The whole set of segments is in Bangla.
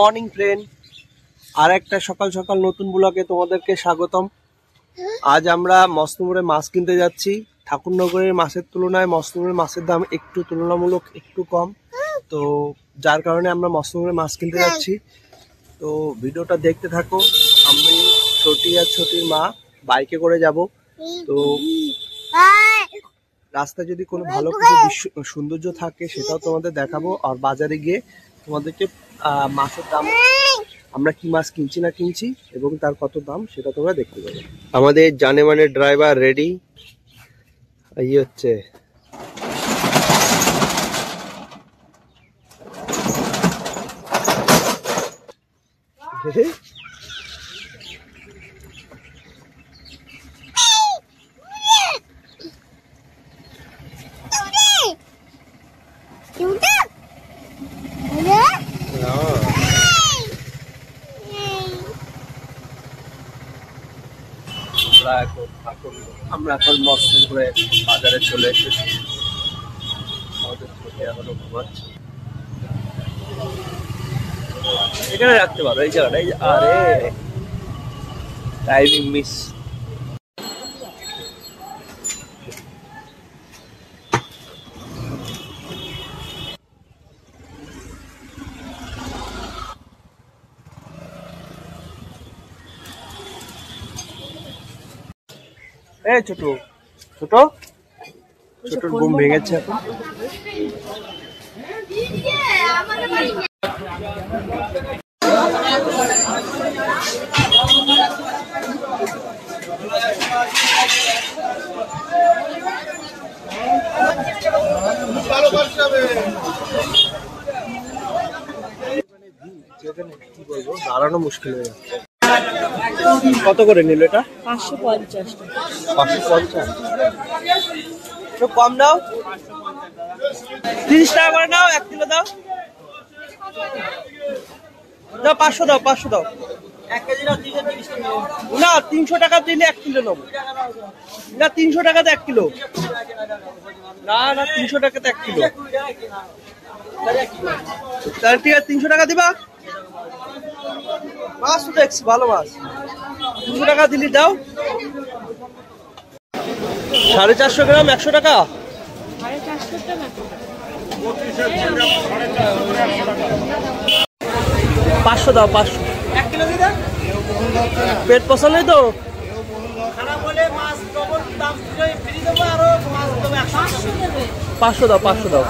মর্নিং ফ্রেন্ড, আর একটা সকাল সকাল নতুন ব্লগে তোমাদেরকে স্বাগতম। আজ আমরা মস্তমোড়ে মাছ কিনতে যাচ্ছি। ঠাকুরনগরের মাছের তুলনায় মস্তমোড়ের মাছের দাম একটু তুলনামূলক একটু কম, তো যার কারণে আমরা মস্তমোড়ে মাছ কিনতে যাচ্ছি। তো ভিডিওটা দেখতে থাকো। আমি ছোটি আর ছোটির মা বাইকে করে যাব। তো রাস্তায় যদি কোনো ভালো কিছু সৌন্দর্য থাকে সেটাও তোমাদের দেখাবো, আর বাজারে গিয়ে তোমাদেরকে মাছের দাম, আমরা কি মাছ কিনছি না কিনছি এবং তার কত দাম সেটা তোমরা দেখতে পাবে। আমাদের জানে মানে ড্রাইভার রেডি, এই হচ্ছে আমরা এখন মস্তমোড়ে বাজারে চলে এসেছি। আমাদের ছোটি এখনো ঘুমাচ্ছে। এখানে রাখতে পারো এই জায়গাটা। আরে টাইমিং মিস। ছোট ছোট ছোট ঘুম ভেঙেছে এখন। কি বলবো, দাঁড়ানো মুশকিল হয়ে যাচ্ছে। কত করে নিল এটা? 550 টাকা। 550 তো কম দাও, 30 টাকা করে নাও। 1 কিলো দাও, দাও 500 দাও, 500 দাও। 1 কেজি নাও, 330 টাকা না, 300 টাকা দিলে 1 কিলো নেবো না। 300 টাকাতে 1 কিলো না, না 300 টাকাতে 1 কিলো। তাহলে ঠিক আছে, 300 টাকা দিবা। মাছ তো দেখছি ভালো মাছ, 200 টাকা দিলি দাও। 450 গ্রাম 100 টাকা। 450 টাকা। 500 দাও, 500। 1 কিলো দিদা। পেট পছন্দ নেই তো? খারাপ হলে মাছ ডবল দাম ফ্রি দেবো, আরো মাছ দেবো 100 দেবে। 500 দাও, 500 দাও।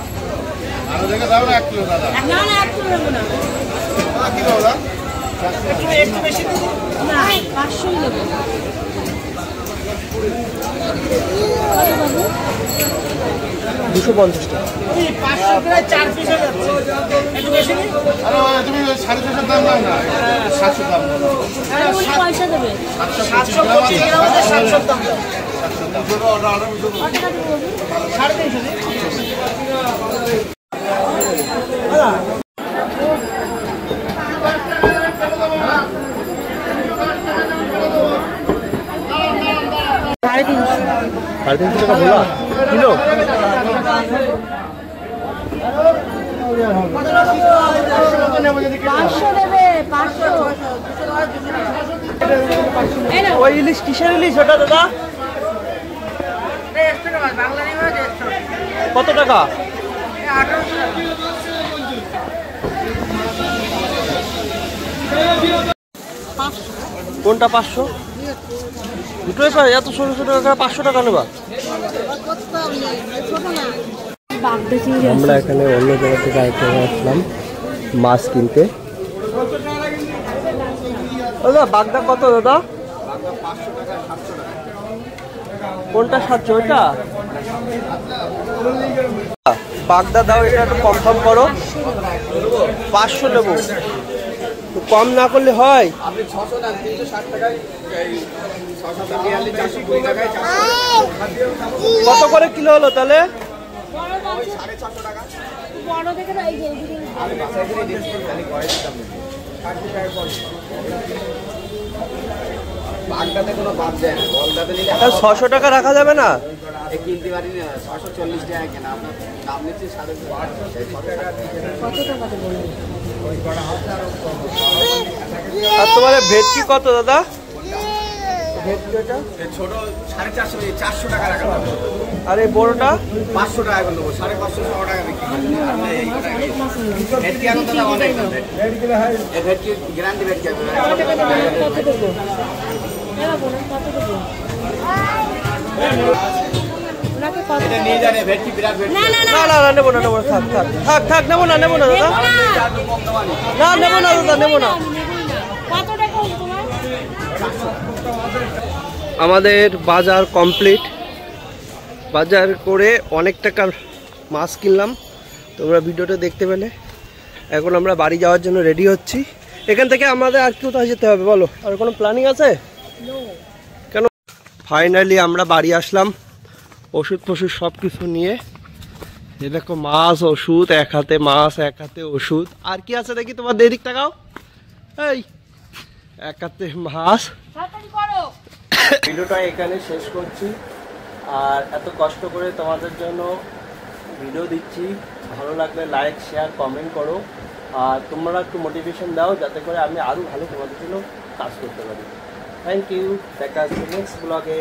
আরো দেখে দাও না 1 কিলো দাদা। না না 1 কিলো দেব না। কি দাও দাদা? একটু বেশি দিন না, 500 দেব। 250 টাকা। 500 প্রায় 4 পিস হয়ে যাচ্ছে। একটু বেশি দিন। আরে তুমি 450 দাম দাও না, 700 দাম দাও। আরে ওই পয়সা দেবে। 725 গ্রামে 700 দাম দাও। 700 দাম দেবো। অর্ডার দেবো। 350 দিন। সাড়ে 300 টাকা ভোলা কিলো। ওই ইলিশ কিসের ইলিশ ওটা দাদা? কত টাকা? কোনটা 500? দুটোই পাই? এত ছোট ছোট টাকা 500 টাকা নেবা? আমরা এখানে অন্য জায়গা থেকে আরেকটা আসলাম মাছ কিনতে। দাদা বাগদা কত দাদা? কোনটা 700? ওইটা বাগদা দাও, এটা একটু কনফার্ম করো। 500 নেবো, কম না করলে হয়? কত করে কিলো হলো তাহলে? বাগদাতে কোনো বাদ যায় না, 600 টাকা রাখা যাবে না? কিনতে পারি না 640 টাকা কেনা আপনার দাম নিচ্ছে 550 কত টাকাতে বলুন? আর তোমার ভেটকি কত দাদা? ভেটকি ওটা ছোট 450 400 টাকা রাখা যাবে আর এই বড়টা 500 টাকা করে দেবো 550 টাকা বিক্রি ভেটকি এখন দাদা অনেক ভেটকি গ্যারান্টি ভেটকি কত দেবো? হ্যাঁ বলুন কত দেবো? ওনাকে কত এটা নিয়ে যান ভেটকি বিরাট ভেটকি না না না না না না নেবো না নেবো না, থাক থাক থাক থাক নেবো না দাদা কম দাম না নেবো না দাদা নেবো না। আমি নেবই না। কত টাকা হলো তোমার? আমাদের বাজার কমপ্লিট, বাজার করে অনেক টাকার মাছ কিনলাম, তোমরা ভিডিওটা দেখতে পেলে। এখন আমরা বাড়ি যাওয়ার জন্য রেডি হচ্ছি। এখান থেকে আমাদের আর কোথায় যেতে হবে বলো? আর কোনো প্ল্যানিং আছে? কেন? ফাইনালি আমরা বাড়ি আসলাম ওষুধ ফষুধ সব কিছু নিয়ে। এ দেখো মাছ ওষুধ, এক হাতে মাছ এক হাতে ওষুধ। আর কি আছে দেখি তোমার এদিক তাকাও, এই এক হাতে মাছ। তাড়াতাড়ি করো। ভিডিওটা এখানে শেষ করছি। আর এত কষ্ট করে তোমাদের জন্য ভিডিও দিচ্ছি, ভালো লাগলে লাইক শেয়ার কমেন্ট করো। আর তোমরা একটু মোটিভেশন দাও যাতে করে আমি আরও ভালো তোমাদের জন্য কাজ করতে পারি। থ্যাংক ইউ, দেখা হচ্ছে নেক্সট ব্লগে।